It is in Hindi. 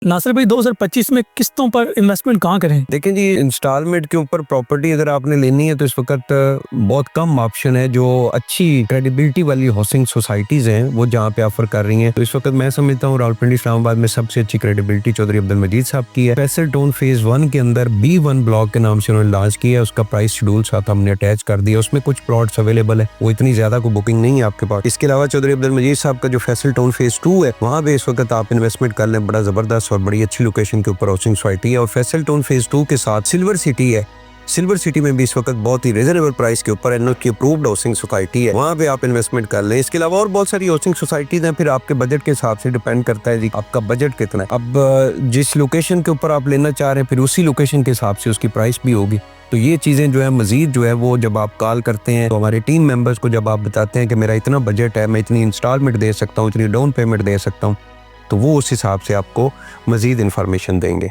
नासिर भाई 2025 में किस्तों पर इन्वेस्टमेंट कहाँ करें? देखें जी, इंस्टॉलमेंट के ऊपर प्रॉपर्टी अगर आपने लेनी है तो इस वक्त बहुत कम ऑप्शन है जो अच्छी क्रेडिबिलिटी वाली हाउसिंग सोसाइटीज हैं वो जहाँ पे ऑफर कर रही हैं। तो इस वक्त मैं समझता हूँ रावलपिंडी इस्लामाबाद में सबसे अच्छी क्रेडिबिलिटी चौधरी अब्दुल मजीद साहब की है। फैसल टाउन फेज 1 के अंदर B1 ब्लॉक के नाम से उन्होंने लॉन्च किया है। उसका प्राइस शेड्यूल साथ हमने अटैच कर दिया। उसमें कुछ प्लॉट्स अवेलेबल है, वो इतनी ज्यादा को बुकिंग नहीं है आपके पास। इसके अलावा चौधरी अब्दुल मजीद साहब का जो फैसल टाउन फेज 2 है वहाँ पे इस वक्त आप इन्वेस्टमेंट कर लें। बड़ा जबरदस्त और बड़ी अच्छी लोकेशन के ऊपर हाउसिंग सोसाइटी है। और फैसल टाउन फेज 2 के साथ सिल्वर सिटी है। सिल्वर सिटी में भी इस वक्त बहुत ही रिजनेबल प्राइस के ऊपर एनओसी की अप्रूव्ड हाउसिंग सोसाइटी है, वहाँ पे आप इन्वेस्टमेंट कर लें। इसके अलावा और बहुत सारी हाउसिंग सोसाइटीज हैं, फिर आपके बजट के हिसाब से डिपेंड करता है जी आपका बजट कितना है। अब जिस लोकेशन के ऊपर आप लेना चाह रहे हैं फिर उसी लोकेशन के हिसाब से उसकी प्राइस भी होगी। तो ये चीज़ें जो है मजीद जो है वो जब आप कॉल करते हैं तो हमारे टीम मेंबर्स को जब आप बताते हैं कि मेरा इतना बजट है, मैं इतनी इंस्टॉलमेंट दे सकता हूँ, इतनी डाउन पेमेंट दे सकता हूँ, तो वो उस हिसाब से आपको मजीद इन्फॉर्मेशन देंगे।